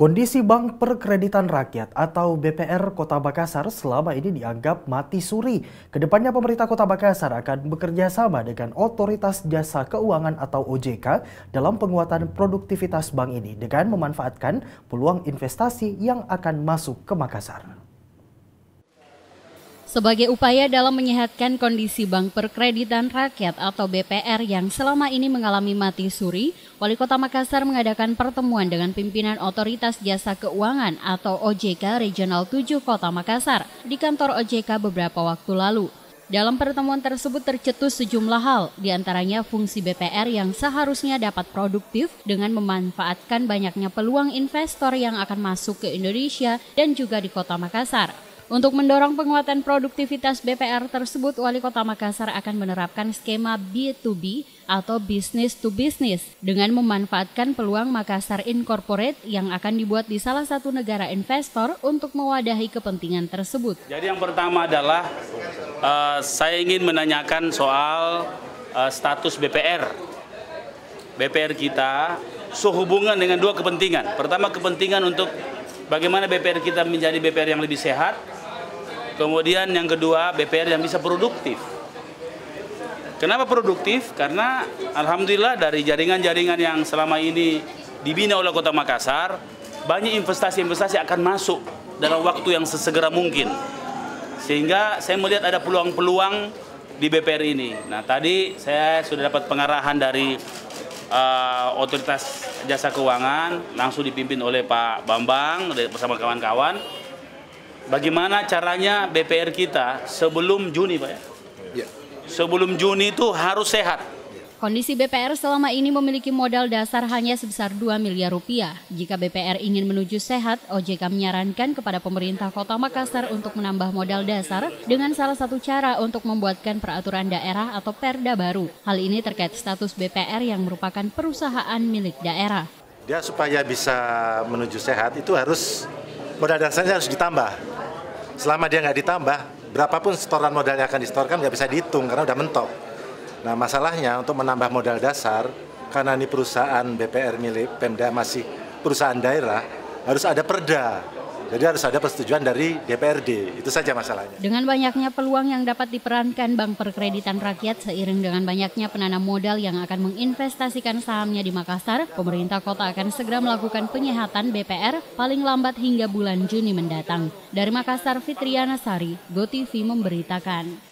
Kondisi Bank Perkreditan Rakyat atau BPR Kota Makassar selama ini dianggap mati suri. Kedepannya pemerintah Kota Makassar akan bekerja sama dengan Otoritas Jasa Keuangan atau OJK dalam penguatan produktivitas bank ini dengan memanfaatkan peluang investasi yang akan masuk ke Makassar. Sebagai upaya dalam menyehatkan kondisi Bank Perkreditan Rakyat atau BPR yang selama ini mengalami mati suri, Wali Kota Makassar mengadakan pertemuan dengan pimpinan Otoritas Jasa Keuangan atau OJK Regional 7 Kota Makassar di kantor OJK beberapa waktu lalu. Dalam pertemuan tersebut tercetus sejumlah hal, diantaranya fungsi BPR yang seharusnya dapat produktif dengan memanfaatkan banyaknya peluang investor yang akan masuk ke Indonesia dan juga di Kota Makassar. Untuk mendorong penguatan produktivitas BPR tersebut, Wali Kota Makassar akan menerapkan skema B2B atau business to business dengan memanfaatkan peluang Makassar Incorporate yang akan dibuat di salah satu negara investor untuk mewadahi kepentingan tersebut. Jadi yang pertama adalah saya ingin menanyakan soal status BPR. BPR kita sehubungan dengan dua kepentingan. Pertama, kepentingan untuk bagaimana BPR kita menjadi BPR yang lebih sehat. Kemudian yang kedua, BPR yang bisa produktif. Kenapa produktif? Karena alhamdulillah dari jaringan-jaringan yang selama ini dibina oleh Kota Makassar, banyak investasi-investasi akan masuk dalam waktu yang sesegera mungkin. Sehingga saya melihat ada peluang-peluang di BPR ini. Nah, tadi saya sudah dapat pengarahan dari Otoritas Jasa Keuangan, langsung dipimpin oleh Pak Bambang bersama kawan-kawan. Bagaimana caranya BPR kita sebelum Juni, Pak ya? Sebelum Juni itu harus sehat. Kondisi BPR selama ini memiliki modal dasar hanya sebesar 2 miliar rupiah. Jika BPR ingin menuju sehat, OJK menyarankan kepada pemerintah Kota Makassar untuk menambah modal dasar dengan salah satu cara untuk membuatkan peraturan daerah atau perda baru. Hal ini terkait status BPR yang merupakan perusahaan milik daerah. Dia supaya bisa menuju sehat itu harus modal dasarnya harus ditambah. Selama dia nggak ditambah, berapapun setoran modal yang akan disetorkan nggak bisa dihitung karena udah mentok. Nah, masalahnya untuk menambah modal dasar, karena ini perusahaan BPR milik Pemda masih perusahaan daerah, harus ada perda. Jadi harus ada persetujuan dari DPRD, itu saja masalahnya. Dengan banyaknya peluang yang dapat diperankan Bank Perkreditan Rakyat seiring dengan banyaknya penanam modal yang akan menginvestasikan sahamnya di Makassar, pemerintah kota akan segera melakukan penyehatan BPR paling lambat hingga bulan Juni mendatang. Dari Makassar, Fitriana Sari, GoTV memberitakan.